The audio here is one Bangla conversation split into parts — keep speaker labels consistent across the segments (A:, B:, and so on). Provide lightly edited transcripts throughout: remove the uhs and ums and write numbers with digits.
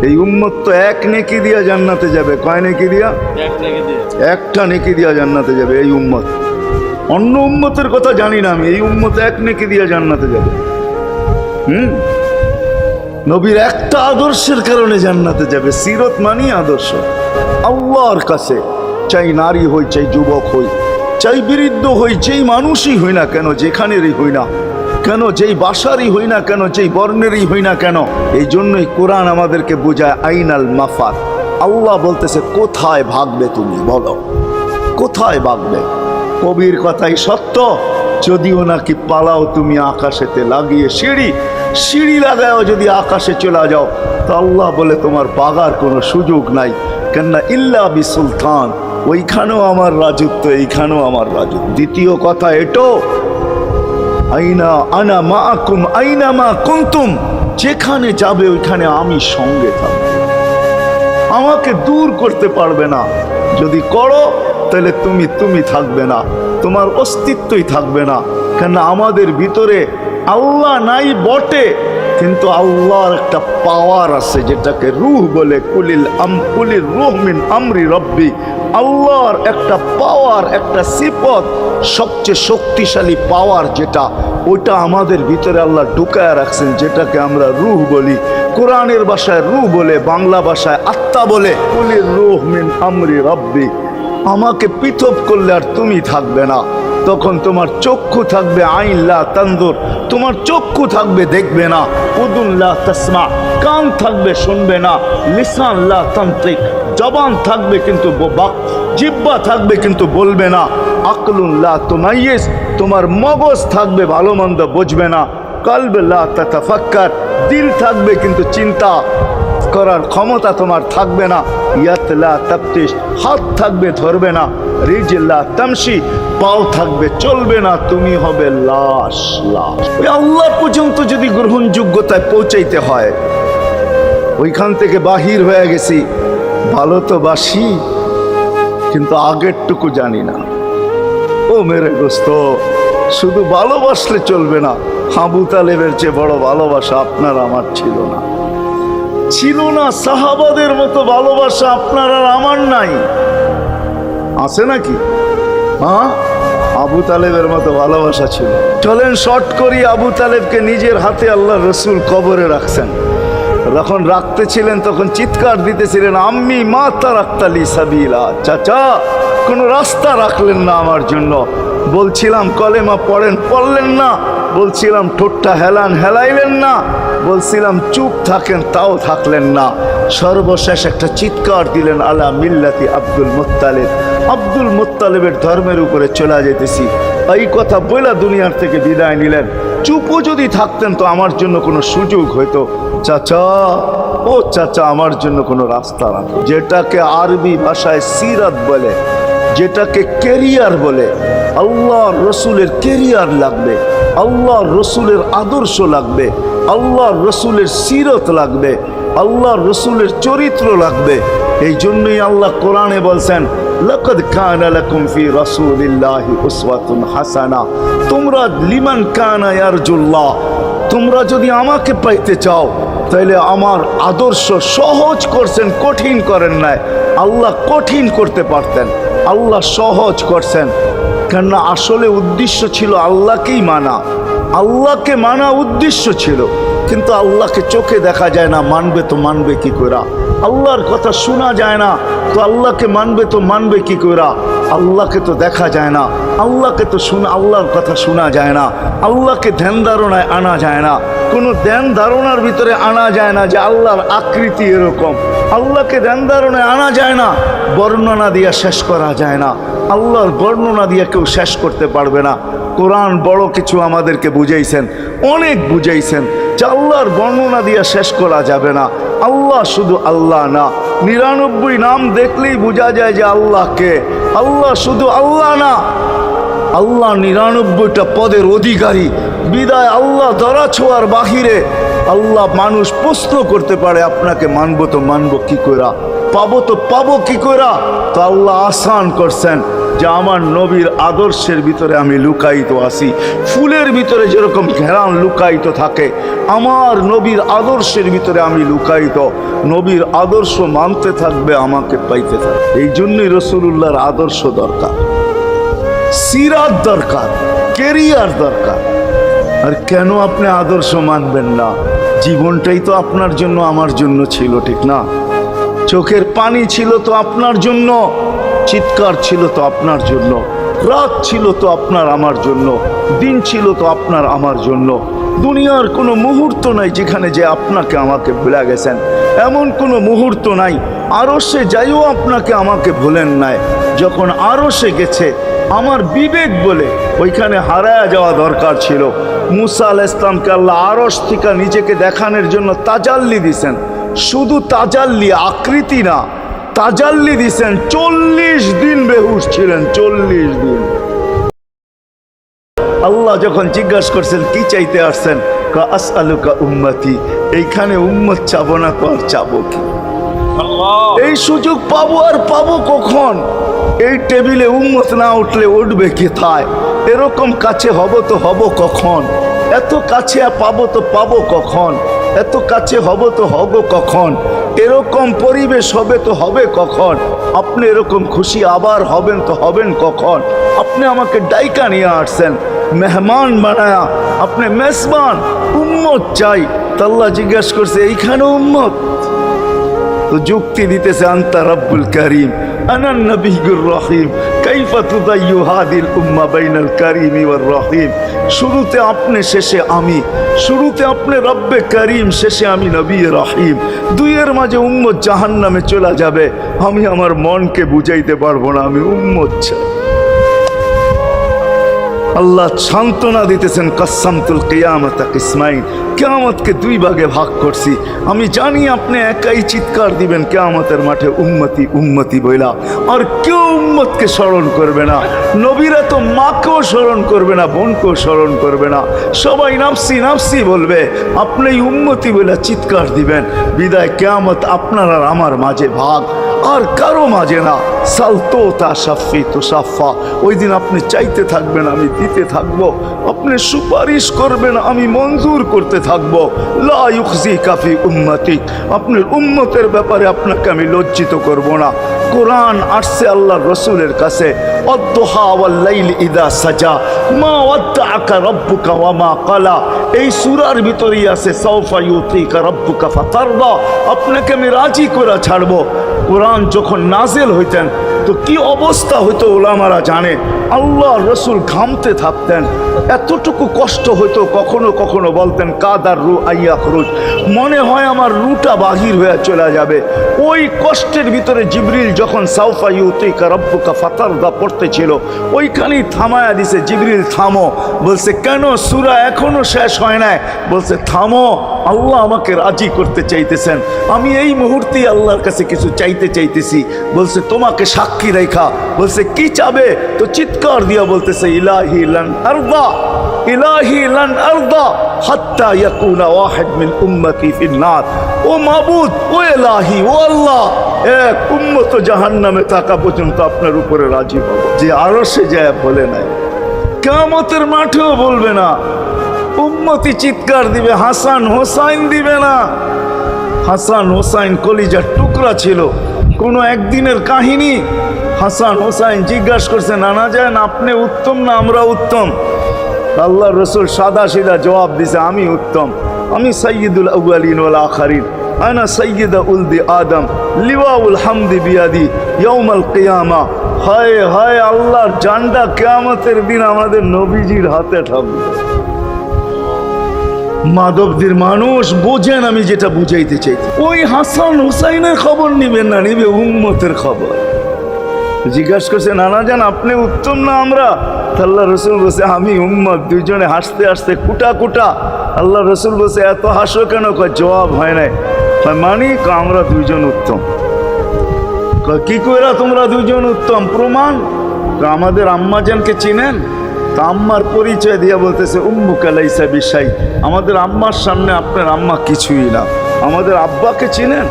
A: এই উম্মত তো এক নেকি দিয়া জান্নাতে যাবে। কয় নেকি দিয়া? একটা নেকি দিয়া জান্নাতে যাবে এই উম্মত। অন্য উম্মতের কথা জানি না আমি, এই উম্মত এক নেকি দিয়া জান্নাতে যাবে। নবীর একটা আদর্শের কারণে জান্নাতে যাবে। সিরত মানি আদর্শ। আল্লাহর কাছে চাই নারী হই, চাই যুবক হই, চাই বৃদ্ধ হই, যেই মানুষই হই না কেন, যেখানেরই হই না কেন, যেই বাসারই হই না কেন, যেই বর্ণেরই হই না কেন, এই জন্যই কোরআন আমাদেরকে বোঝায় আইনাল মাফার। আল্লাহ বলতেছে কোথায় ভাগবে তুমি, বলো কোথায় ভাগবে। কবির কথাই সত্য, যদিও নাকি পালাও তুমি আকাশেতে লাগিয়ে সিঁড়ি লাগাও যদি আকাশে চলে যাও, তো আল্লাহ বলে তোমার পাগার কোনো সুযোগ নাই। কেননা ইল্লা বি সুলতান, ওইখানেও আমার রাজত্ব, এইখানেও আমার রাজত্ব। দ্বিতীয় কথা এটো, আইনা আনা মাআকুম আইনা মা কুনতুম, যেখানে যাবে ওইখানে আমি সঙ্গে থাকব, আমাকে দূর করতে পারবে না। যদি করো তাহলে তুমি থাকবে না, তোমার অস্তিত্বই থাকবে না। কেন আমাদের ভিতরে আল্লাহ নাই বটে, কিন্তু আল্লাহর একটা পাওয়ার আছে যেটাকে রূহ বলে। কুলির রূহ মিন আমরি রব্বি, আল্লাহর একটা পাওয়ার, একটা সিফত, সবচেয়ে শক্তিশালী পাওয়ার যেটা, ওটা আমাদের ভিতরে আল্লাহ ঢুকায় রাখছেন, যেটাকে আমরা রূহ বলি। কোরআনের ভাষায় রূহ বলে, বাংলা ভাষায় আত্মা বলে। কুলির রূহ মিন আমরি রব্বি, আমাকে পৃথক করলে আর তুমি থাকবে না। তখন তোমার চক্ষু থাকবে আইন লা তানজুর, তোমার চক্ষু থাকবে দেখবে না। উদুন লা তাসমা, কান থাকবে শুনবে না। লিসান লা তানতিক, জবান থাকবে কিন্তু জিহ্বা থাকবে কিন্তু বলবে না। আকলুন লা তুমাইয়িজ, তোমার মগজ থাকবে ভালো মন্দ বুঝবে না। কলব লা তাতাফাক্কার, দিল থাকবে কিন্তু চিন্তা করার ক্ষমতা তোমার থাকবে না। ইয়াত লা তাফতিশ, হাত থাকবে ধরবে না। রিজলা তামশি, পাও থাকবে চলবে না, তুমি হবে লাশ। ওই আল্লাহ পর্যন্ত যদি গ্রহণযোগ্যতায় পৌঁছাইতে হয়, ওইখান থেকে বাহির হয়ে গেছি। ভালো তো বাসি, কিন্তু আগেরটুকু জানি না। ও মেরে দোস্ত, শুধু ভালোবাসলে চলবে না। আবু তালেবের চেয়ে বড় ভালোবাসা আপনার আমার ছিল না। সাহাবাদের মতো ভালোবাসা আপনার আর আমার নাই। আছে নাকি? হ্যাঁ, আবু তালেবের মতো ভালোবাসা ছিল। চলেন শর্ট করি। আবু তালেবকে নিজের হাতে আল্লাহ রসুল কবরে রাখছেন। যখন রাখতেছিলেন তখন চিৎকার দিতেছিলেন, আম্মি মা তারাক্তালি সাবিলা, চাচা কোনো রাস্তা রাখলেন না আমার জন্য। বলছিলাম কলেমা পড়েন, পড়লেন না। বলছিলাম ঠোঁটটা হেলাইলেন না। বলছিলাম চুপ থাকেন, তাও থাকলেন না। সর্বশেষ একটা চিৎকার দিলেন, আলা মিল্লাতি আব্দুল মুত্তালিব, আব্দুল মুত্তালিবের ধর্মের উপরে চলে যেতেছি। এই কথা বইলা দুনিয়ার থেকে বিদায় নিলেন। চুপও যদি থাকতেন তো আমার জন্য কোনো সুযোগ হইতো। চাচা, ও চাচা, আমার জন্য কোনো রাস্তা রাখো। যেটাকে আরবি ভাষায় সিরাত বলে, যেটাকে কেরিয়ার বলে। আল্লাহ রসুলের কেরিয়ার লাগবে, আল্লাহ রসুলের আদর্শ লাগবে, আল্লাহ রসুলের সিরত লাগবে, আল্লাহ রসুলের চরিত্র লাগবে। এই জন্যই আল্লাহ কোরআনে বলছেন, লাকাদ কানা লাকুম ফি রাসূলিল্লাহি উসওয়াতুন হাসানা, তোমরা লিমান কানা ইয়ারজুল্লাহ, তোমরা যদি আমাকে পাইতে চাও তাহলে আমার আদর্শ সহজ করছেন, কঠিন করেন নাই। আল্লাহ কঠিন করতে পারতেন, আল্লাহ সহজ করছেন। কেননা আসলে উদ্দেশ্য ছিল আল্লাহকেই মানা, আল্লাহকে মানা উদ্দেশ্য ছিল। কিন্তু আল্লাহকে চোখে দেখা যায় না, মানবে তো মানবে কি করে? আল্লাহর কথা শোনা যায় না, তো আল্লাহকে মানবে তো মানবে কি করে? আল্লাহকে তো দেখা যায় না, আল্লাহকে তো আল্লাহর কথা শোনা যায় না। আল্লাহকে ধ্যান ধারণায় আনা যায় না, কোনো ধ্যান ধারণার ভিতরে আনা যায় না যে আল্লাহর আকৃতি এরকম। আল্লাহকে ধ্যান ধারণায় আনা যায় না, বর্ণনা দিয়ে শেষ করা যায় না। আল্লাহর বর্ণনা দিয়ে কেউ শেষ করতে পারবে না। কোরআন বড় কিছু আমাদেরকে বুঝাইছেন, অনেক বুঝাইছেন যে আল্লাহর বর্ণনা দিয়ে শেষ করা যাবে না। আল্লাহ শুধু আল্লাহ না, 99 নাম দেখলেই বোঝা যায় যে আল্লাহকে। আল্লাহ শুধু আল্লাহ না, আল্লাহ 99টা পদের অধিকারী। বিদায় আল্লাহ ধরা ছোঁয়ার বাহিরে আল্লাহ মানুষ প্রশ্ন করতে পারে, আপনাকে মানবো তো মানবো কি করে, পাবো তো পাবো কি করে? তো আল্লাহ আসান করছেন, যে আমার নবীর আদর্শের ভিতরে আমি লুকায়িত আছি। ফুলের ভিতরে যেরকম ঘেরান লুকায়িত থাকে, আমার নবীর আদর্শের ভিতরে আমি লুকায়িত। নবীর আদর্শ মানতে থাকবে, আমাকে পাইতে থাকবে। এই জন্যই রাসূলুল্লাহর আদর্শ দরকার, সিরাত দরকার, কেরিয়ার দরকার। আর কেন আপনি আদর্শ মানবেন না? জীবনটাই তো আপনার জন্য আমার জন্য ছিল, ঠিক না? চোখের পানি ছিল তো আপনার জন্য, চিৎকার ছিল তো আপনার জন্য, রাত ছিল তো আপনার আমার জন্য, দিন ছিল তো আপনার আমার জন্য। দুনিয়ার কোনো মুহূর্ত নাই যেখানে যে আপনাকে আমাকে ভুলে গেছেন, এমন কোনো মুহূর্ত নাই। আরশে যাইও আপনাকে আমাকে ভুলেন নাই। যখন আরশে গেছে আমার বিবেক বলে ওইখানে হারায়া যাওয়া দরকার ছিল। মুসা আলাইহিস সালামকে আল্লাহ আরশ থেকে নিজেকে দেখানোর জন্য তাজাল্লি দিছেন। শুধু তাজাল্লি, আকৃতি না, তাজাল্লি দিছেন। 40 দিন বেহুশ ছিলেন, 40 দিন। আল্লাহ যখন জিজ্ঞাসা করছেন কি চাইতে আসছেন, কা আসআলুকা উম্মতি, এইখানে উম্মত চাবো না তো আর চাবো কি? এই সুযোগ পাবো আর পাবো কখন? এই টেবিলে উম্মত না উঠলে উঠবে কোথায়? এরকম কাছে হব তো হব কখন? এত কাছে পাবো তো পাবো কখন? এত কাছে হব তো হব কখন? এরকম পরিবেশ হবে তো হবে কখন? আপনি এরকম খুশি আবার হবেন তো হবেন কখন? আপনি আমাকে ডাইকা নিয়ে আসছেন, মেহমান বানায়া, আপনি মেজবান। উম্মত চাই। তা আল্লাহ জিজ্ঞাসা করছে এইখানে উম্মত? তো যুক্তি দিতেছে আনতা রব্বুল করিম আনান নবিয়্যুর রহিম কাইফা তুদাইয়ু হাদিল উম্মাহ বাইনাল কারীমি ওয়ার রহিম। শুরুতে আপনি, শেষে আমি। শুরুতে আপনি রব্বে করিম, শেষে আমি নবী রহিম। দুইয়ের মাঝে উম্মত জাহান্নামে চলে যাবে। আমি আমার মনকে বুঝাইতে পারবো না, আমি উম্মত চাই। আল্লাহ সান্ত্বনা দিতেছেন, কাসামতুল কিয়ামাতা কিসমাইন, কিয়ামতকে দুই ভাগে ভাগ করছি। আমি জানি আপনি একাই চিৎকার দিবেন কিয়ামতের মাঠে উম্মতি উম্মতি বইলা, আর কেউ উম্মতকে স্মরণ করবে না। নবীরা তো মাকেও স্মরণ করবে না, বোনকেও স্মরণ করবে না, সবাই নাফসি নাফসি বলবে। আপনি উম্মতি বইলা চিৎকার দিবেন। বিদায় কিয়ামত আপনার আর আমার মাঝে ভাগ, আর কারো মাঝে না। সালতো তা সাফি তো সাফা। ওই দিন আপনি চাইতে থাকবেন, আমি দিতে থাকবো। আপনি সুপারিশ করবেন, আমি মঞ্জুর করতে থাকবো। লা ইউখজি কাফি উম্মতি, আপনার উম্মতের ব্যাপারে আপনাকে আমি লজ্জিত করব না। কোরআন আসছে আল্লাহর রসুলের কাছে, অদ্দুহা ওয়াল লাইলি ইদা সাজা মা ওয়াদ্দাআকা রাব্বুকা ওয়া মা ক্বালা। এই সূরার ভিতরেই আছে সাউফা ইউতিকা রাব্বুকা ফাতারদা, আপনাকে আমি রাজি করে ছাড়বো। কোরআন যখন নাজিল হইতেন তো কি অবস্থা হইতো ওলামারা জানে। আল্লাহ রসুল ঘামতে থাকতেন, এতটুকু কষ্ট হইতো। কখনো কখনো বলতেন কাদার রু আইয়া খরুজ, মনে হয় আমার রুটা বাহির হয়ে চলে যাবে। ওই কষ্টের ভিতরে জিবরিল যখন সাউফা ইউতিকা রাব্বুকা ফাতারদা পড়তেছিল, ওইখানেই থামায়া দিছে, জিবরিল থামো। বলছে কেন? সূরা এখনো শেষ হয় নাই। বলছে থামো, আল্লাহ আমাকে রাজি করতে চাইতেছেন, আমি এই মুহূর্তেই আল্লাহর কাছে কিছু চাইতে চাইতেছি। বলছে তোমাকে সাক্ষী রেখা। বলছে কি চাবে? তো চিৎকার দিয়া বলতেছে ইলাহি লান আরদা, ইলাহি লান আরদা হাত্তা ইয়াকুনা ওয়াহিদ মিন উম্মতি ফিন নার। ও মাবুদ, ও ইলাহি, ও আল্লাহ, এক উম্মত জাহান্নামে থাকা পর্যন্ত আপনার উপরে রাজি হব। যে আরশে যায় বলে নাই, কিয়ামতের মাঠেও বলবে না। উম্মতি চিৎকার দিবে, হাসান হোসাইন দিবে না। হাসান হোসাইন কলিজার টুকরা ছিল, কোনো একদিনের কাহিনী। হাসান হোসাইন জিজ্ঞাসা করছে, নানা যান আপনি উত্তম না আমরা উত্তম? আল্লাহ রসুল সাদা সিধা জবাব দিছে, আমি উত্তম, আমি সাইয়্যিদুল আউয়ালিন ওয়াল আখিরিন, আনা সাইয়্যিদা উলদি আদম, লিওয়াউল হামদি বিয়াদি ইয়াউমাল কিয়ামা। হায় হায়, আল্লাহর জান্ডা কিয়ামতের দিন আমাদের নবীজির হাতে থাকবে। মাধবদের মানুষ বোঝেন আমি যেটা বুঝাইতে চাই। ওই হাসান হুসাইনের খবর নিবেন না, নিবে উম্মতের খবর। জিজ্ঞাসা করছে নানা যান আপনি উত্তম না আমরা? আল্লাহ রসুল বলছে আমি উম্মত। দুইজনে হাসতে হাসতে কুটা কুটা। আল্লাহ রসুল বলছে এত হাসো কেন? জবাব হয় নাই। মানি আমরা দুইজন উত্তম। কি কইরা তোমরা দুইজন উত্তম? প্রমাণ। আমাদের আম্মাজানকে চিনেন? তা আম্মার পরিচয় দিয়া বলতেছে উম্মুকা লাইসা বিশাই, আমাদের আম্মার সামনে আপনার আম্মা কিছুই না। আমাদের আব্বাকে চিনেন?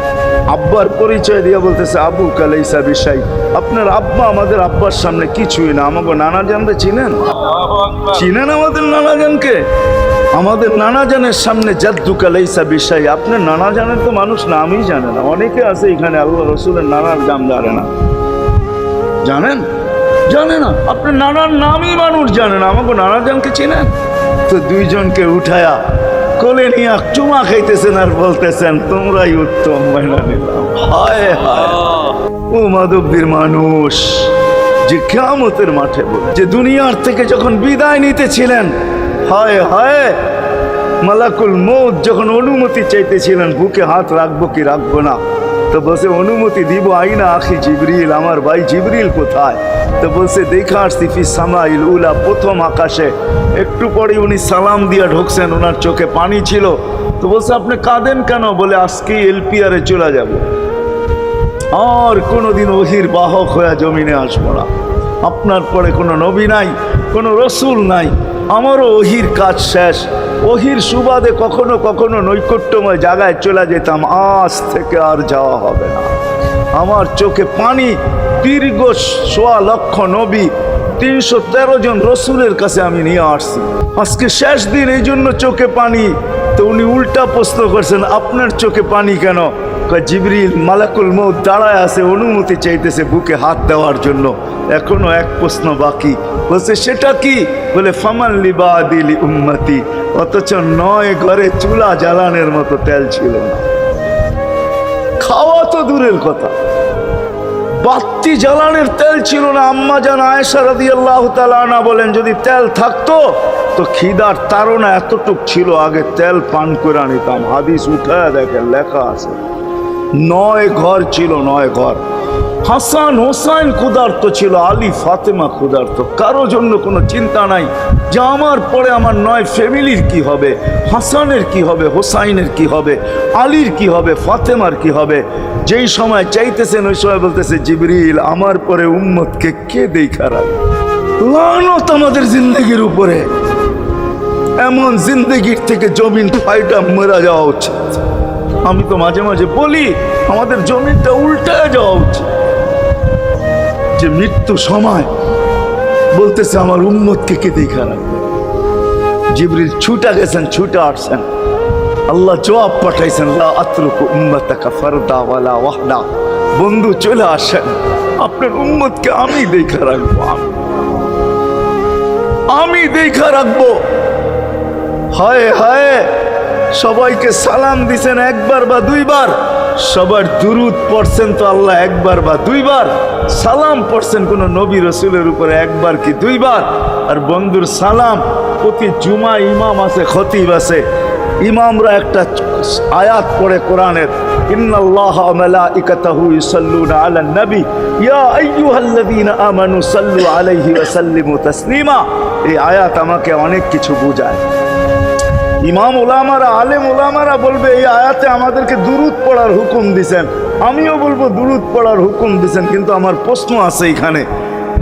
A: আব্বার পরিচয় দিয়ে বলতেছে আবু কালাইসা বিষয়, আপনার আব্বা আমাদের আব্বার সামনে কিছুই না। আমাকে নানা জানতে চিনেন? চিনেন আমাদের নানা জানকে? আমাদের নানা জানের সামনে জাদ্দু কালাইসা বিষয়। আপনার নানা জানের তো মানুষ নামই জানে না। অনেকে আছে এখানে আল্লাহ রসুলের নানার নাম জানে না। জানেন? জানে না। আপনার নানার নামই মানুষ জানে না। আমাকে নানা জানকে চিনেন? তো দুইজনকে উঠায়া কোলে নিয়ে চুমা খাইতেছেন আর বলতেছেন তোমরাই উত্তম, মাইনা নিলাম। হায় হায়, ও মাধবদীর মানুষ যে কিয়ামতের মাঠে যে দুনিয়ার থেকে যখন বিদায় নিতেছিলেন, হায় হায়, মালাকুল মউত যখন অনুমতি চাইতেছিলেন বুকে হাত রাখবো কি রাখবো না, তো বলছে অনুমতি দিব। আইনা আখি জিবরিল, আমার ভাই জিবরিল কোথায়? তো বলছে দেখা আসছি ফি সামাইল উলা, প্রথম আকাশে। একটু পরে উনি সালাম দিয়া ঢুকছেন, ওনার চোখে পানি ছিল। তো বলছে আপনি কাঁদেন কেন? বলে আজকেই এলপিআরে চলে যাব, আর কোনোদিন ওহির বাহক হয়ে জমিনে আসবো না। আপনার পরে কোনো নবী নাই, কোনো রসুল নাই, আমারও ওহির কাজ শেষ। ওহির সুবাদে কখনো কখনো নৈকট্যময় জায়গায় চলে যেতাম, আজ থেকে আর যাওয়া হবে না। আমার চোখে পানি। দীর্ঘ ১.৫ লক্ষ নবী, ৩১৩ জন রসুলের কাছে আমি নিয়ে আসছি, আজকে শেষ দিন, এই জন্য চোখে পানি। তো উনি উল্টা প্রশ্ন করছেন আপনার চোখে পানি কেন? জিবরিল মালাকুল মউত দাঁড়ায় আছে, অনুমতি চাইতেছে বুকে হাত দেওয়ার জন্য। এখনো এক প্রশ্ন বাকি। বলছে সেটা কি? বলে ফামান লিবাদিলি উম্মতি। অথচ ৯ ঘরে চুলা জ্বালানোর মতো তেল ছিল না। খাওয়া তো দূরের কথা, বাতি জ্বালানোর তেল ছিল না। আম্মা জান আয়েশা রাদিয়াল্লাহু তাআলা আনহা বলেন যদি তেল থাকতো তো খিদার তাড়না এতটুক ছিল, আগে তেল পান করে নিতাম। হাদিস উঠায় দেখেন, লেখা আছে ৯ ঘর ছিল, ৯ ঘর। হাসান হোসাইন ক্ষুধার্ত ছিল, আলী ফাতেমা ক্ষুধার্ত। কারো জন্য কোনো চিন্তা নাই যে আমার পরে আমার ৯ ফ্যামিলির কি হবে, হাসানের কি হবে, হোসাইনের কি হবে, আলীর কি হবে, ফাতেমার কি হবে। যেই সময় চাইতেছেন ওই সময় বলতেছে জিবরিল আমার পরে উম্মতকে কে দেখা রাখবে? লানত আমাদের জিন্দগির উপরে। এমন জিন্দগির থেকে জমিন ফাইটা মরা যাওয়া উচিত। আমি তো মাঝে মাঝে বলি আমাদের জমিনটা উল্টায় যাওয়া উচিত, যে মৃত্যু সময় বলতেছে আমার উম্মতকে কে দেখা রাখবে। জিবরিল ছুটা গেছেন, ছুটা আসছেন, আল্লাহ জবাব পাঠাইছেন লা আতরুকু উম্মাতাকা ফারদা ওয়ালা ওয়াহদা। বন্ধু চলে আসেন, আপনার উম্মতকে আমি দেখা রাখবো, আমি দেখা রাখবো। হায় হায়, সবাইকে সালাম দিছেন একবার বা দুইবার, সবার দুরুদ পড়ছেন তো আল্লাহ একবার বা দুইবার, সালাম পড়ছেন কোন নবী রসুলের উপরে একবার কি দুইবার। আর বন্ধুর সালাম প্রতি জুমা ইমাম আছে, খতিব আছে, ইমামরা একটা আয়াত পড়ে কোরআনের, ইন্নাল্লাহা ওয়া মালাইকাতাহু ইউসাল্লুনা আলান নবী ইয়া আইয়ুহাল্লাযীনা আমানু সাল্লু আলাইহি ওয়া সাল্লিমু তাসলিমা। এই আয়াত আমাকে অনেক কিছু বোঝায়। ইমাম ওলামারা, আলেম ওলামারা বলবে এই আয়াতে আমাদেরকে দুরুদ পড়ার হুকুম দিছেন, আমিও বলবো দুরুদ পড়ার হুকুম দিছেন। কিন্তু আমার প্রশ্ন আছে এখানে,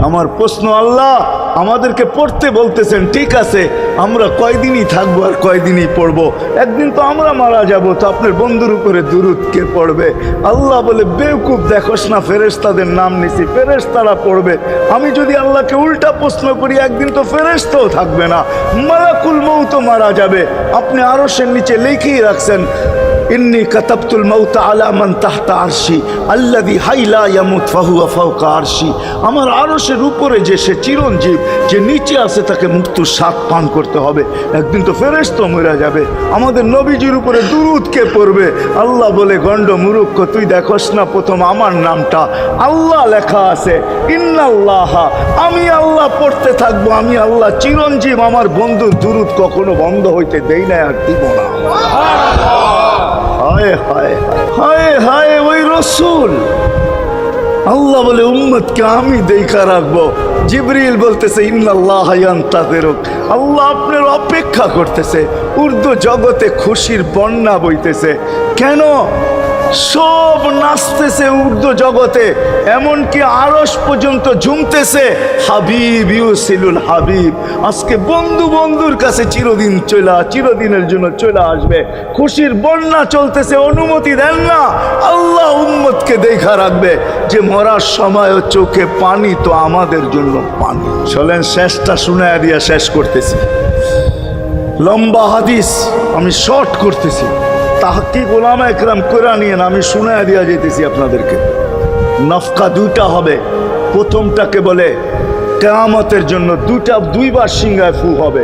A: আমার প্রশ্ন, আল্লাহ আমাদেরকে পড়তে বলতেছেন, ঠিক আছে, আমরা কয়দিনই থাকবো আর কয়দিনই পড়বো? একদিন তো আমরা মারা যাব, তো আপনার বন্ধুর উপরে দুরুদ কে পড়বে? আল্লাহ বলে বেওকুফ, দেখোস না ফেরেশতাদের নাম নিছি, ফেরেশতারা পড়বে। আমি যদি আল্লাহকে উল্টা প্রশ্ন করি, একদিন তো ফেরেশতাও থাকবে না, মালাকুল মউত মারা যাবে। আপনি আরশের নিচে লিখেই রাখছেন ইন্নী কাতাবতুল মাউতা আলা মান তাহতা আরশি আল্লাযী হাইলা ইয়ামুত ফাহুয়া ফাওকা আরশি। আমার আরশের উপরে যে সে চিরঞ্জীব, যে নিচে আছে তাকে মৃত্যুর স্বাদ পান করতে হবে। একদিন তো ফেরেশতা মরে যাবে, আমাদের নবীজির উপরে দুরূদ কে পড়বে? আল্লাহ বলে গন্ড মূর্খ, তুই দেখোস না প্রথম আমার নামটা আল্লাহ লেখা আছে, ইন্নাল্লাহা, আমি আল্লাহ পড়তে থাকবো, আমি আল্লাহ চিরঞ্জীব, আমার বন্ধুর দুরূদ কখনো বন্ধ হইতে দেই না, আর দিব না। হায় হায় হায় হায়, ওই রসুল। আল্লাহ বলে উম্মতকে আমি দেখা রাখবো। জিবরিল বলতেছে ইন্নাল্লাহা ইয়ান্তাযিরুক, আল্লাহ আপনার অপেক্ষা করতেছে। উর্দু জগতে খুশির বন্যা বইতেছে। কেন? সব নাচতেছে উর্দু জগতে, এমনকি আরশ পর্যন্ত ঝুমতেছে। হাবিব ইউসিলুল হাবিব, আজকে বন্ধু বন্ধুর কাছে চিরদিনের জন্য চলে আসবে। খুশির বন্যা চলতেছে, অনুমতি দেন না। আল্লাহ উম্মতকে দেখা রাখবে যে মরার সময় চোখে পানি তো আমাদের জন্য পানি। চলেন শেষটা শুনায়া দিয়া শেষ করতেছি। লম্বা হাদিস আমি শর্ট করতেছি, তাহকিক উলামা একরাম করে নিয়েন, আমি শুনায়া দিয়া যেতেছি আপনাদেরকে। নফকা দুইটা হবে, প্রথমটাকে বলে কিয়ামতের জন্য, দুইবার সিংহায় ফু হবে,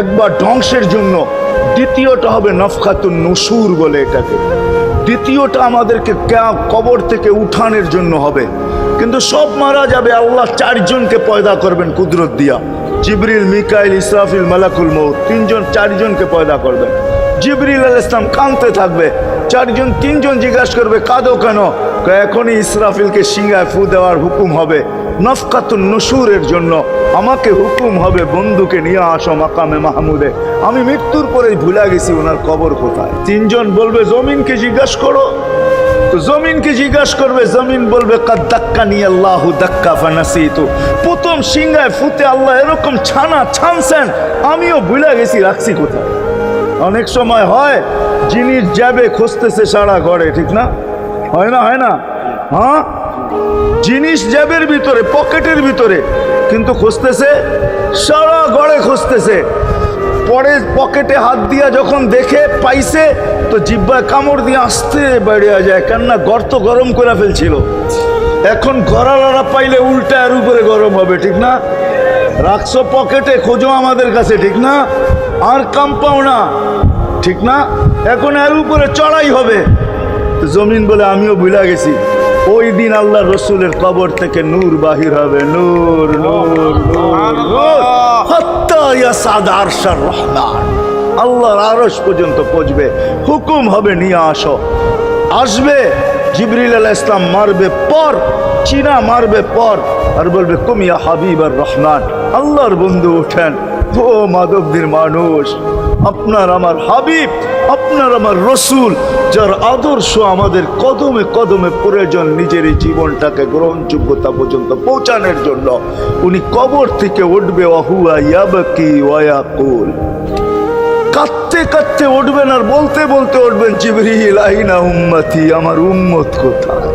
A: একবার ধ্বংসের জন্য, দ্বিতীয়টা হবে নফকাতুন নুশুর বলে এটাকে। দ্বিতীয়টা আমাদেরকে কবর থেকে উঠানোর জন্য হবে। কিন্তু সব মারা যাবে, আল্লাহ চারজনকে পয়দা করবেন কুদরত দিয়া। জিবরিল, মিকাইল, ইসরাফিল, মালাকুল মউত, চারজনকে পয়দা করবেন। জিবরিল আলাইহিস সালাম কাঁদতে থাকবে, তিনজন জিজ্ঞাসা করবে কাঁদো কেন? এখনই ইসরাফিলকে সিংহায় ফু দেওয়ার হুকুম হবে নফকাতুন নুশুরের জন্য। আমাকে হুকুম হবে বন্ধুকে নিয়ে আসো মাকামে মাহমুদে। আমি মৃত্যুর পরেই ভুলে গেছি ওনার কবর কোথায়। তিনজন বলবে জমিনকে জিজ্ঞাসা করো, তো জমিনকে জিজ্ঞাসা করবে, জমিন বলবে কাদ দাক্কানি আল্লাহু দাক্কা ফানাসিতু। প্রথম সিংহায় ফুতে আল্লাহ এরকম ছানছেন, আমিও ভুলে গেছি রাখছি কোথায়। অনেক সময় হয় জিনিস যাবে খুঁজতেছে সারা ঘরে, ঠিক না? হয় না? হ্যাঁ, জিনিস জ্যাবের ভিতরে, পকেটের ভিতরে, কিন্তু খুঁজতেছে সারা ঘরে খুঁজতেছে। পরে পকেটে হাত দিয়া যখন দেখে পাইছে, তো জিহ্বায় কামড় দিয়ে আসতে বেরিয়ে যায়, কেননা গর্ত গরম করে ফেলছিল। এখন গড়ালড়া পাইলে উল্টা এর উপরে গরম হবে, ঠিক না? রাখছো পকেটে, খোঁজো আমাদের কাছে, ঠিক না? আর কাম পাও না, ঠিক না? এখন এর উপরে চড়াই হবে। জমিন বলে আমিও ভুলে গেছি, ওই দিন আল্লাহ রসুলের কবর থেকে নূর বাহির হবে, নূর নূর নূর নূর, হাত্তা ইয়াসাদ আরশার রহমান, আল্লাহর আরশ পর্যন্ত পৌঁছবে। হুকুম হবে নিয়ে আসো। আসবে জিবরিল আলাইহিস সালাম, মারবে পর, চিনা মারবে পর, আর বলবে কুম ইয়া হাবিবার রহমান, আল্লাহর বন্ধু ওঠেন। ও মাধবদীর মানুষ, আপনার আমার হাবিব, আপনার আমার রসুল, যার আদর্শ আমাদের কদমে কদমে প্রয়োজন নিজের এই জীবনটাকে গ্রহণযোগ্যতা পর্যন্ত পৌঁছানোর জন্য, উনি কবর থেকে উঠবে। ওয়াহুয়া ইয়াবকি ওয়া ইয়াকুল, কাঁদতে কাঁদতে উঠবেন আর বলতে বলতে উঠবেন, জিবরিল আইনা উম্মতি, আমার উম্মত কোথায়?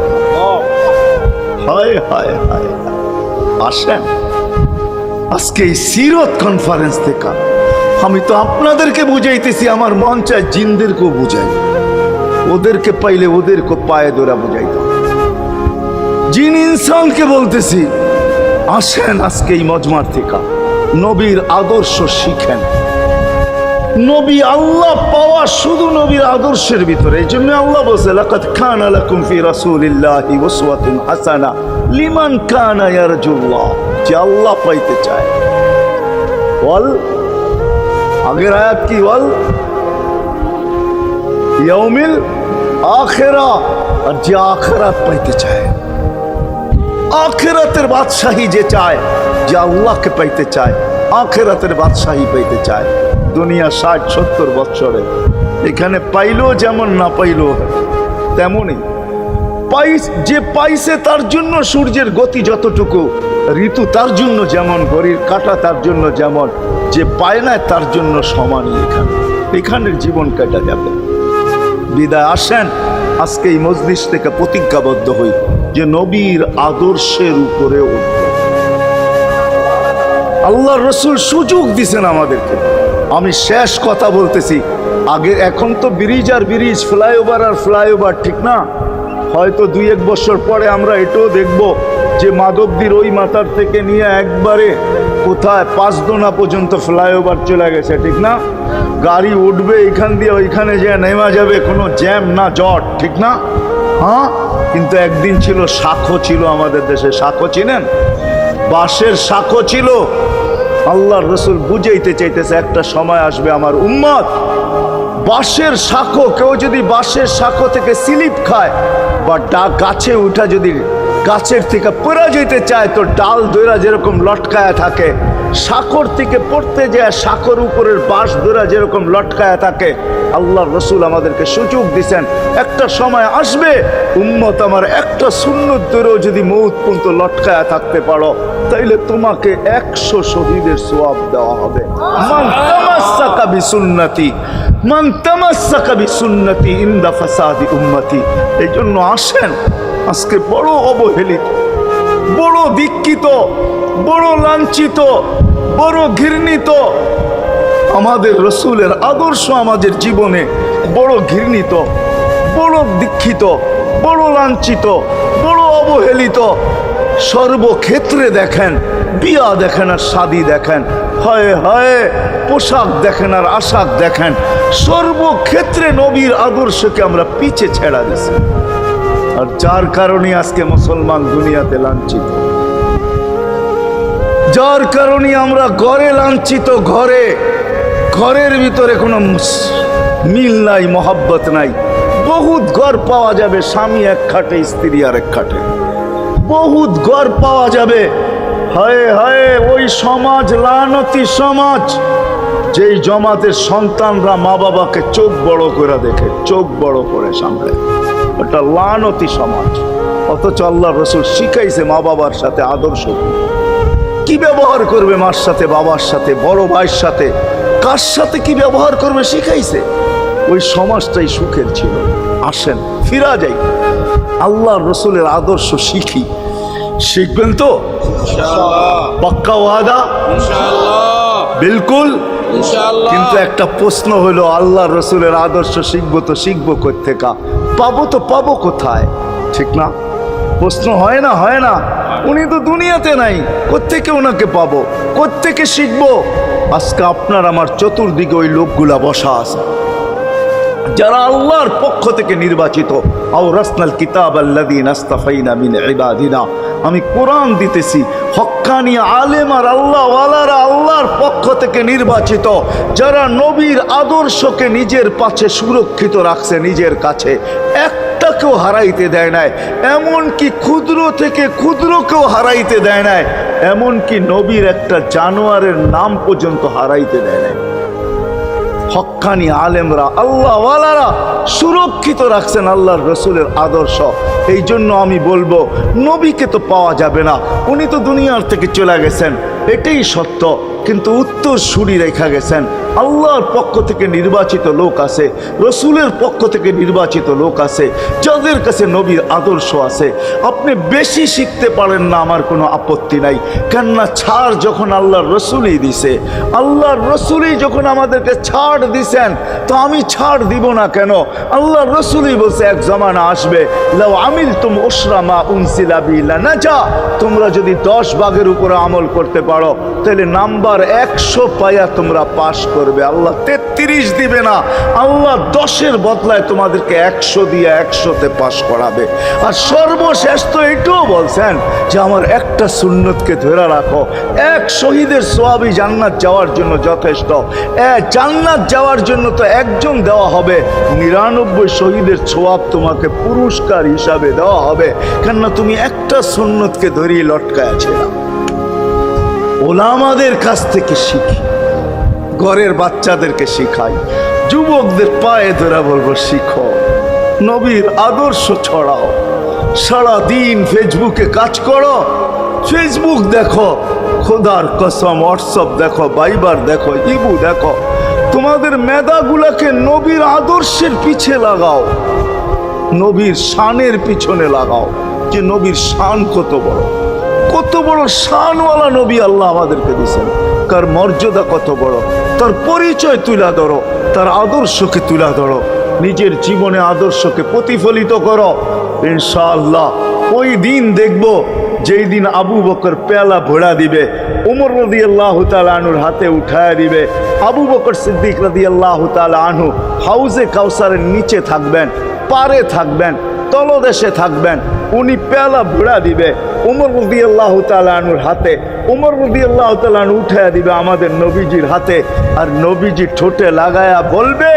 A: হায় হায় হায়, আসেন আজকে এই সিরত কনফারেন্স থেকে আমি তো আপনাদেরকে বুঝাইতেছি, আমার মন চায় জিনদেরকেও বুঝাই, ওদেরকে পাইলে ওদেরকে পায়ে ধরা বুঝাইতাম। জিন ইনসানকে বলতেছি, আসেন আজকে এই মজমার থেকে নবীর আদর্শ শিখেন। নবী আল্লাহ পাওয়া শুধু নবীর আদর্শের ভিতরে। এই জন্য আল্লাহ বলছে, লাকাদ কানা লাকুম ফি রাসূলিল্লাহি উসওয়াতুন হাসানাহ লিমান কানা ইয়ারজুল্লাহ, যে আল্লাহ পাইতে চায়। বল আগের আয়াত কি? বল ইয়াউমিল আখিরা, আর যে আখিরাত পাইতে চায়, আখিরাতের বাদশাহী যে চায়, যে আল্লাহকে পাইতে চায়, আখিরাতের বাদশাহী পাইতে চায়। দুনিয়া 60-70 বছরে এখানে পাইলেও যেমন, না পাইলেও তেমনই। যে পাইছে তার জন্য সূর্যের গতি যতটুকু, ঋতু তার জন্য যেমন, ঘড়ির কাঁটা তার জন্য যেমন, যে পায় না তার জন্য সমানই। এখানের জীবন কাটা যাবে। বিদায় আসেন আজকে এই মজলিস থেকে প্রতিজ্ঞাবদ্ধ হই যে নবীর আদর্শের উপরে উঠব। আল্লাহর রসুল সুযোগ দিছেন আমাদেরকে। আমি শেষ কথা বলতেছি, আগে এখন তো ব্রিজ আর ব্রিজ, ফ্লাইওভার আর ফ্লাইওভার, ঠিক না? হয়তো 2-1 বছর পরে আমরা এটাও দেখব যে মাধবদীর ওই মাথার থেকে নিয়ে একবারে কোথায় পাঁচদোনা পর্যন্ত ফ্লাইওভার চলে গেছে, ঠিক না? গাড়ি উঠবে এখান দিয়ে ওইখানে যে নেমা যাবে, কোনো জ্যাম না জট, ঠিক না? হ্যাঁ, কিন্তু একদিন ছিল শাখো, ছিল আমাদের দেশে শাখো, চিনেন? বাঁশের শাখো ছিল। আল্লাহর রসুল বুঝাইতে চাইতেছে, একটা সময় আসবে আমার উম্মত বাঁশের শাখো, কেউ যদি বাঁশের শাখো থেকে স্লিপ খায় বা গাছে উঠা যদি গাছের থেকে পড়ে যেতে চায়, তো ডাল দইরা যেরকম লটকায়া থাকে, সাকর থেকে পড়তে যায় সাকর উপরের বাঁশ ধরা যেরকম লটকায়া থাকে, আল্লাহ রসুল আমাদেরকে সুযোগ দিছেন একটা সময় আসবে উম্মত আমার একটা সুন্নত ধরেও যদি মৌত পর্যন্ত লটকায়া থাকতে পারো তাইলে তোমাকে 100 শহীদের সওয়াব দেওয়া হবে। মান তামাসসাকা বিসুন্নতি, মান তামাসসাকা বিসুন্নতি ইনদা ফাসাদি উম্মতি। এই জন্য আসেন, আজকে বড় অবহেলিত, বড় দীক্ষিত, বড় লাঞ্ছিত, বড় ঘৃণিত, আমাদের রসুলের আদর্শ আমাদের জীবনে বড় ঘৃণিত, বড় দীক্ষিত, বড় লাঞ্ছিত, বড় অবহেলিত। সর্বক্ষেত্রে দেখেন, বিয়া দেখেন আর শাদী দেখেন, হায় হায় পোশাক দেখেন আর আশাক দেখেন, সর্বক্ষেত্রে নবীর আদর্শকে আমরা পিছে ছেড়া দিছি। আর যার কারণে আজকে মুসলমান দুনিয়াতে লাঞ্ছিত, যার কারণে আমরা ঘরে লাঞ্ছিত, ঘরের ভিতরে কোনো মিল নাই, মহব্বত নাই। বহুত ঘর পাওয়া যাবে স্বামী এক খাটে স্ত্রী আর এক খাটে, বহুত ঘর পাওয়া যাবে। হায় হায় ওই সমাজ লানতি সমাজ, যেই জমাতের সন্তানরা মা বাবাকে চোখ বড় করে দেখে, চোখ বড় করে সামলে, ওটা লানতি সমাজ। অথচ আল্লাহ রসুল শিখাইছে মা বাবার সাথে আদর্শ কি ব্যবহার করবে, মার সাথে, বাবার সাথে, বড় ভাইয়ের সাথে, কার সাথে কি ব্যবহার করবে শিখাইছে। ওই সমাজটাই সুখের ছিল। আসেন ফিরা যাই, আল্লাহ রসুলের আদর্শ শিখি। শিখবেন তো পাক্কা ওয়াদা? বিলকুল। কিন্তু একটা প্রশ্ন হলো, আল্লাহ রসুলের আদর্শ শিখবো তো শিখবো কোত্থেকা, পাবো তো পাবো কোথায়? ঠিক না? প্রশ্ন হয় না? হয় না? উনি তো দুনিয়াতে নাই, কোত্থেকে ওনাকে পাবো, কোত্থেকে শিখবো? আজকে আপনার আমার চতুর্দিকে ওই লোকগুলা বসা আছে যারা আল্লাহর পক্ষ থেকে নির্বাচিত। আওরাসনাল কিতাব আল্লাযীনা ইসতাফাইনা মিন ইবাদিনা। আমি কোরআন দিতেছি, হক্কানি আলেম আর আল্লাহ ওয়ালারা আল্লাহর পক্ষ থেকে নির্বাচিত, যারা নবীর আদর্শকে নিজের পাশে সুরক্ষিত রাখছে, নিজের কাছে একটাকেও হারাইতে দেয় নাই, এমনকি ক্ষুদ্র থেকে ক্ষুদ্রকেও হারাইতে দেয় নাই, এমনকি নবীর একটা জানোয়ারের নাম পর্যন্ত হারাইতে দেয় নাই। হক্কানি আলেমরা আল্লাহ ওয়ালারা সুরক্ষিত রাখছেন আল্লাহর রসুলের আদর্শ। এই জন্য আমি বলবো, নবীকে তো পাওয়া যাবে না, উনি তো দুনিয়ার থেকে চলে গেছেন, এটাই সত্য। কিন্তু উত্তর সুরি রেখা গেছেন। আল্লাহর পক্ষ থেকে নির্বাচিত লোক আছে, রসুলের পক্ষ থেকে নির্বাচিত লোক আছে, যাদের কাছে নবীর আদর্শ আছে। আপনি বেশি শিখতে পারেন না, আমার কোনো আপত্তি নাই, কেননা ছাড় যখন আল্লাহর রসুলই দিছে, আল্লাহর রসুলই যখন আমাদেরকে ছাড় দিছেন, তো আমি ছাড় দিব না কেন? আল্লাহর রসুলই বলছে এক জমানা আসবে, লাউ আমিলতুম উশরা মা উনসিলা বি লানাজা, তোমরা যদি 10 ভাগের উপরে আমল করতে পারো তাহলে নাম্বার 100 পাইয়া তোমরা পাশ করবে। আল্লাহ 33 দিবে না, আল্লাহ 10-এর বদলায় তোমাদেরকে 100 দিয়ে 100-তে পাশ করাবে। আর সর্বশেষ তো এটাও বলছেন যে আমার একটা সুন্নতকে ধরে রাখো, এক শহীদের সওয়াবই জান্নাত যাওয়ার জন্য যথেষ্ট। জান্নাত যাওয়ার জন্য তো একজন দেওয়া হবে, 99 শহীদের সওয়াব তোমাকে পুরস্কার হিসাবে দেওয়া হবে, কেননা তুমি একটা সুন্নতকে ধরিয়ে লটকায় আছে। ওলামাদের কাছ থেকে শিখি, ঘরের বাচ্চাদেরকে শিখাই, যুবকদের পায়ে ধরে বলবো শিখো, নবীর আদর্শ ছড়াও। সারাদিন ফেসবুকে কাজ করো, ফেসবুক দেখো, খোদার কসম হোয়াটসঅ্যাপ দেখো, ভাইবার দেখো, ইবু দেখো, তোমাদের মেধাগুলাকে নবীর আদর্শের পিছে লাগাও, নবীর শানের পিছনে লাগাও, যে নবীর শান কত বড়, কত বড় শানওয়ালা নবী আল্লাহ আমাদেরকে দিয়েছেন, তার মর্যাদা কত বড়, তার পরিচয় তুলে ধরো, তার আদর্শকে তুলে ধরো, নিজের জীবনে আদর্শকে প্রতিফলিত করো। ইনশাআল্লাহ ওই দিন দেখব যেই দিন আবু বকর পেয়ালা ভোড়া দিবে, উমর রাদিয়াল্লাহু তাআলা আনহুর হাতে উঠায় দিবে, আবু বকর সিদ্দিক রাদিয়াল্লাহু তাআলা আনহু হাউজে কাউসারের নিচে থাকবেন, পারে থাকবেন, তলদেশে থাকবেন, উনি পেয়ালা ভোড়া দিবে উমর রাদিয়াল্লাহু তাআলা আনহুর হাতে, উমর রাদিয়াল্লাহু তাআলা আনহু উঠায় দিবে আমাদের নবীজির হাতে, আর নবীজি ঠোঁটে লাগায়া বলবে,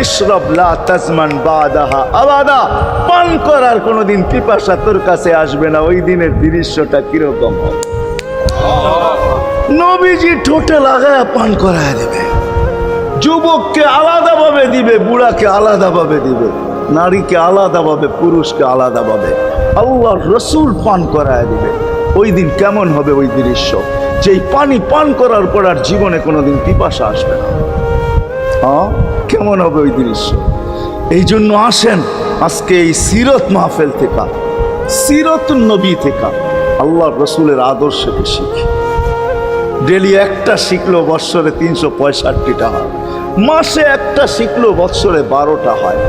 A: ইশরাব লা তাজমান বাদাহা আবাদা, পান করার কোনোদিন পিপাসা তোর কাছে আসবে না। ওই দিনের দৃশ্যটা কিরকম হবে? নবীজি ঠোঁটে লাগায় পান করায় দেবে। যুবককে আলাদাভাবে দিবে, বুড়াকে আলাদাভাবে দিবে, নারীকে আলাদাভাবে, পুরুষকে আলাদাভাবে আল্লাহর রসুল পান করায় দিবে। ওই দিন কেমন হবে ওই দৃশ্য, যেই পানি পান করার পর আর জীবনে কোনোদিন পিপাসা আসবে না। হ্যাঁ, কেমন হবে ওই দৃশ্য? এই জন্য আসেন আজকে এই সিরত মাহফিল থেকে, সিরতুন নবী থেকে আল্লাহর রসুলের আদর্শকে শিখি। ডেলি একটা শিখলো বৎসরে 365টা হয়, মাসে একটা শিখলো বৎসরে 12টা হয়।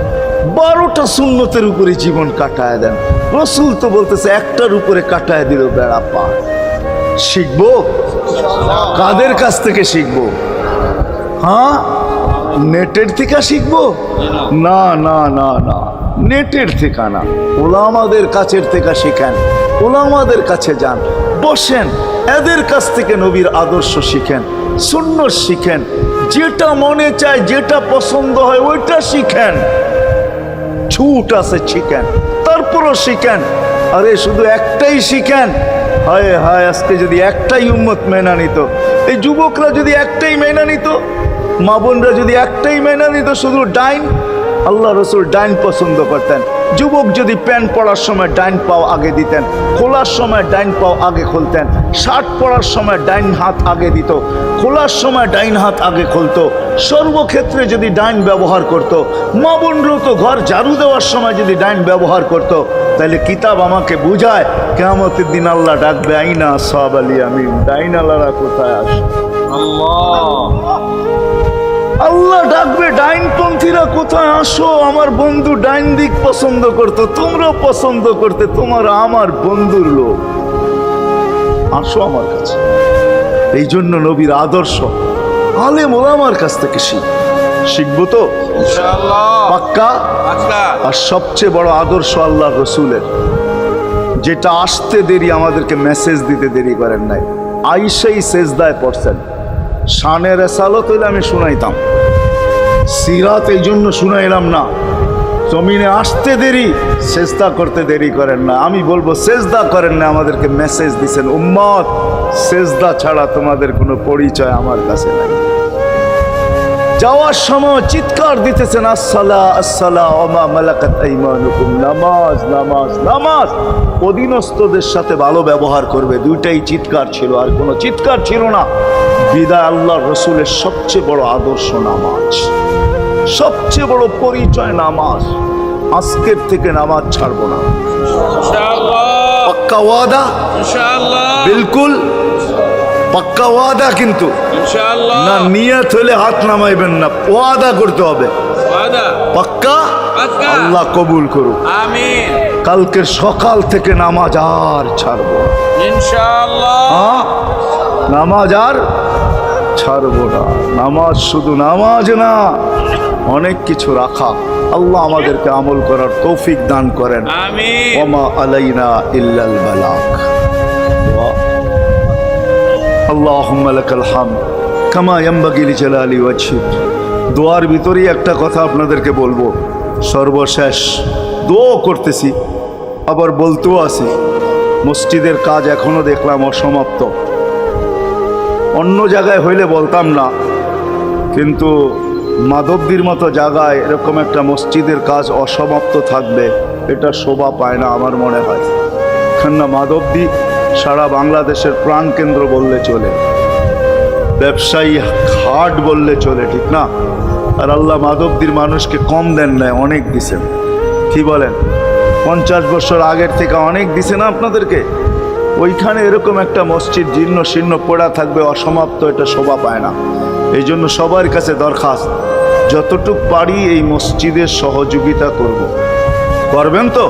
A: 12টা সুন্নতের উপরে জীবন কাটায় দেন। রসুল তো বলতেছে একটার উপরে কাটায় দিল বেড়া পার। শিখবো কাদের কাছ থেকে শিখবো? হ্যাঁ, নেটের থেকে শিখবো? না না না না, নেটের থেকে না, ওলামাদের কাছের থেকে শিখেন। ওলামাদের কাছে যান, বসেন, এদের কাছ থেকে নবীর আদর্শ শিখেন, সুন্নত শিখেন। যেটা মনে চায়, যেটা পছন্দ হয় ওইটা শিখেন। ছুট আছে শিখেন, তারপরও শিখেন। আরে শুধু একটাই শিখেন। হায় হায়, আজকে যদি একটাই উম্মত মেনা নিত, এই যুবকরা যদি একটাই মেনা নিত, মা বোনরা যদি একটাই মেনা নিত, শুধু ডাইন। আল্লাহ রসুল ডাইন পছন্দ করতেন। যুবক যদি প্যান্ট পরার সময় ডাইন পাও আগে দিতেন, খোলার সময় ডাইন পাও আগে খুলতেন, শার্ট পরার সময় ডাইন হাত আগে দিত, খোলার সময় ডাইন হাত আগে খুলতো। সর্বক্ষেত্রে যদি ডাইন ব্যবহার করত, মা বোনরাও তো ঘর ঝাড়ু দেওয়ার সময় যদি ডাইন ব্যবহার করত, তাহলে কিতাব আমাকে বুঝায় কিয়ামতের দিন আল্লাহ ডাকবে, আইনা আসহাব আল ইয়ামিন, ডাইন আল্লাহরা কোথায় আসে? আল্লাহ ডাকবে, ডাইনপন্থীরা কোথায় আসো? আমার বন্ধু ডাইন দিক পছন্দ করতো, তোমরাও পছন্দ করতে, তোমার আমার বন্ধুর লোক, আসো আমার কাছে। এই জন্য নবীর আদর্শ আলেম ওলামার কাছ থেকে শিখবো তো পাক্কা। আর সবচেয়ে বড় আদর্শ আল্লাহ রসুলের, যেটা আসতে দেরি, আমাদেরকে মেসেজ দিতে দেরি করেন নাই। আইসাই সেজদায় পড়ছেন। শানের রেসালত হইলে আমি শুনাইতাম, সিরাত এই জন্য শুনাইলাম না। জমিনে আসতে দেরি, সেজদা করতে দেরি করেন না। আমি বলবো সেজদা করেন না, আমাদেরকে মেসেজ দিছেন, উম্মত সেজদা ছাড়া তোমাদের কোনো পরিচয় আমার কাছে নাই। যাওয়ার সময় চিৎকার দিতেছেন, আসসালা আসসালা ওমা মালাকাত আইমানুকুম, নামাজ নামাজ নামাজ। অধীনস্থদের সাথে ভালো ব্যবহার করবে, দুইটাই চিৎকার ছিল, আর কোনো চিৎকার ছিল না। বিদায় আল্লাহর রসুলের সবচেয়ে বড় আদর্শ নামাজ, সবচেয়ে বড় পরিচয় নামাজ। আজকের থেকে নামাজ ছাড়বো না, পাক্কা ওয়াদা, বিলকুল পাক্কা ওয়াদা। কিন্তু না, নিয়ত হলে হাত নামাইবেন না, ওয়াদা করতে হবে পাক্কা। আল্লাহ কবুল করুক, আমিন। কালকের সকাল থেকে নামাজ আর ছাড়বো না ইনশাআল্লাহ, নামাজ আর ছাড়বো না। নামাজ শুধু নামাজ না, অনেক কিছু রাখা। আল্লাহ আমাদেরকে আমল করার তৌফিক দান করেন, আমিন। ওমা আলাইনা ইল্লাল বালাগ। আল্লাহুম্মা লাকাল হামদ কামা ইয়ানবাগি লিজালালি ওয়াজহিক। দোয়ার ভিতরেই একটা কথা আপনাদেরকে বলবো, সর্বশেষ দোয়া করতেছি, আবার বলতেও আছি। মসজিদের কাজ এখনো দেখলাম অসমাপ্ত। অন্য জায়গায় হইলে বলতাম না, কিন্তু মাধবদীর মতো জায়গায় এরকম একটা মসজিদের কাজ অসমাপ্ত থাকবে, এটা শোভা পায় না আমার মনে হয়। কেননা মাধবদী সারা বাংলাদেশের প্রাণকেন্দ্র বললে চলে, ব্যবসায়ী হাট বললে চলে, ঠিক না? আর আল্লাহ মাধবদীর মানুষকে কম দেন নাই, অনেক দিছেন। কি বলেন? 50 বছর আগের থেকে অনেক দিছে না আপনাদেরকে? ওইখানে এরকম একটা মসজিদ জীর্ণ শীর্ণ পড়া থাকবে অসমাপ্ত, এটা শোভা পায় না। এই জন্য সবার কাছে দরখাস্ত, যতটুক পারি এই মসজিদের সহযোগিতা করব। করবেন তো?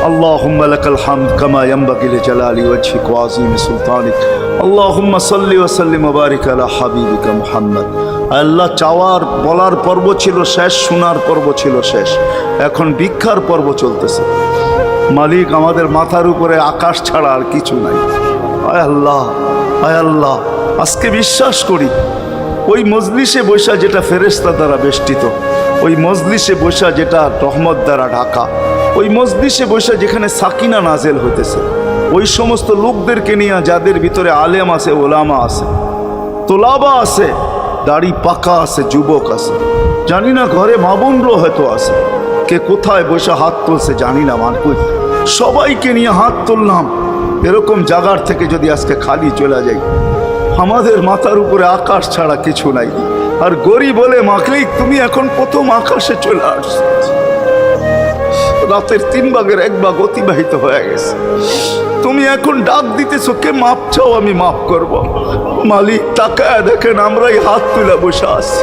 A: আল্লাহুম্মা লাকাল হামদ কামা ইয়ানবাগি লিজালালি ওয়াজহিক ওয়া আযীমি সুলতানিক। আল্লাহুম্মা সাল্লি ওয়া সাল্লিম ওয়া বারিক আলা হাবিবিকা মুহাম্মদ। আল্লাহ, চাওয়ার বলার পর্ব ছিল শেষ, শোনার পর্ব ছিল শেষ, এখন ভিক্ষার পর্ব চলতেছে। মালিক, আমাদের মাথার উপরে আকাশ ছাড়া আর কিছু নাই। আয় আল্লাহ, আয় আল্লাহ, আজকে বিশ্বাস করি ওই মজলিসে বৈশা যেটা ফেরেশতা দ্বারা বেষ্টিত, ওই মজলিসে বৈশা যেটা রহমত দ্বারা ঢাকা, ওই মজলিসে বৈশা যেখানে সাকিনা নাজেল হইতেছে, ওই সমস্ত লোকদেরকে নিয়ে যাদের ভিতরে আলেম আছে, ওলামা আছে, তোলাবা আছে, দাড়ি পাকা আছে, যুবক আছে, জানি না ঘরে মা বোনরাও হয়তো আছে, কে কোথায় বসে হাত তুলছে জানি না, মানকুই সবাইকে নিয়ে হাত তুললাম। এরকম জায়গার থেকে যদি আজকে খালি চলে যাই, আমাদের মাথার উপরে আকাশ ছাড়া কিছু নাই, আর গরিব বলে মাকলিক তুমি এখন প্রথম আকাশে চলে আসছো, রাতের 3 ভাগের 1 ভাগ অতিবাহিত হয়ে গেছে, তুমি এখন ডাক দিতেছো কে মাপ চাও, আমি মাফ করব। মালিক তাকায় দেখেন আমরাই হাত তুলে বসে আছি,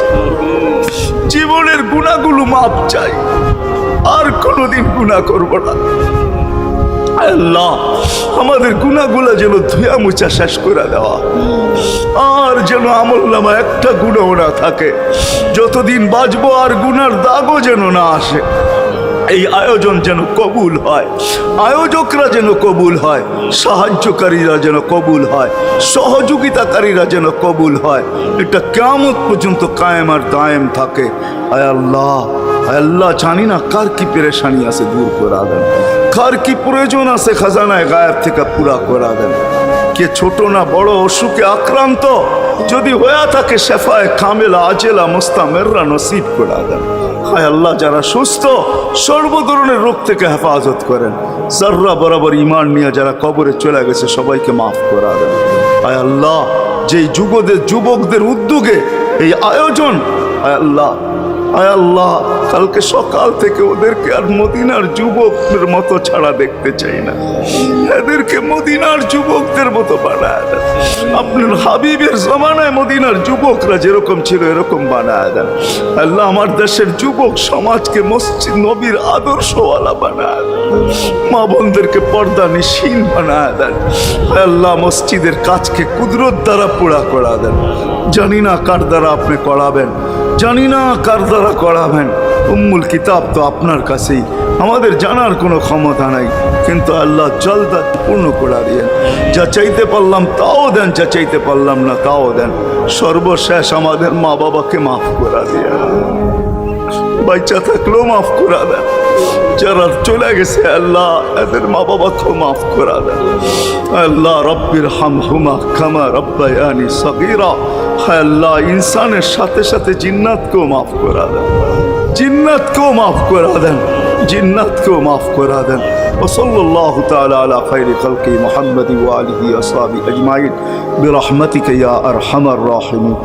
A: জীবনের গুনাহগুলো মাপ চাই, আর কোনোদিন গুনাহ করব না। আল্লাহ আমাদের গুনাহগুলো যেন ধুয়া মুছা শেষ করে দেওয়া, আর যেন আমলনামা একটা গুনাহ না থাকে, যতদিন বাঁচবো আর গুনার দাগও যেন না আসে। এই আয়োজন যেন কবুল হয়, আয়োজকরা যেন কবুল হয়, সাহায্যকারীরা যেন কবুল হয়, সহযোগিতাকারীরা যেন কবুল হয়, এটা কিয়ামত পর্যন্ত কায়েম আর দায়েম থাকে। আয় আল্লাহ, আয় আল্লাহ জানি না কার কি পেরেশানি আছে দূর করে দেন, কার কি প্রয়োজন আছে খাজানায় গায়েব থেকে পুরা করে দেন। কে ছোট না বড় অসুখে আক্রান্ত যদি হয়ে থাকে, শেফায়ে কামেলা আজেলা মুস্তামেররা নসিব করে দেন। হায় আল্লাহ যারা সুস্থ সর্ব ধরনের রোগ থেকে হেফাজত করেন, যাররা বরাবর ঈমান নিয়ে যারা কবরে চলে গেছে সবাইকে মাফ করে দেন। হায় আল্লাহ যেই যুবকদের উদ্যোগে এই আয়োজন, হায় আল্লাহ, আয় আল্লাহ কালকে সকাল থেকে ওদেরকে আর মদিনার যুবকদের মতো ছাড়া দেখতে চাই না, এদেরকে মদিনার যুবকদের মতো বানায় দেন। আপনার হাবিবের জমানায় মদিনার যুবকরা যেরকম ছিল এরকম বানায় দেন। আল্লাহ আমার দেশের যুবক সমাজকে মসজিদ নবীর আদর্শওয়ালা বানায় দেন, মা বোনদেরকে পর্দা নিশীন বানায় দেন। আল্লাহ মসজিদের কাজকে কুদরত দ্বারা পুরা করা দেন। জানি না কার দ্বারা আপনি করাবেন, জানি না কার দ্বারা করাবেন, উম্মুল কিতাব তো আপনার কাছেই, আমাদের জানার কোনো ক্ষমতা নাই, কিন্তু আল্লাহ জলদা পূর্ণ করে দিয়েন। যা চাইতে পারলাম তাও দেন, যা চাইতে পারলাম না তাও দেন। সর্বশেষ আমাদের মা বাবাকে মাফ করে দিয়েন, বাচ্চা থাকলেও মাফ করে দেন, যারা চলে গেছে আল্লাহ এদের মা বাবাকেও মাফ করে দেন। আল্লাহ রব্বির হামহুমা কামা রব্বায়ানি সগীরা। আল্লাহ ইনসানের সাথে সাথে জিন্নাতকেও মাফ করে দেন, জিন্নাতকেও মাফ করে দেন, জিন্নাতকেও মাফ করে দেন। ওসল্লাল্লাহু তাআলা আলা খায়রি খালকি মুহাম্মাদি ওয়া আলিহি ওয়া আসহাবিহি আজমাইন বিরহমাতিকা ইয়া আরহামার রাহিমিন।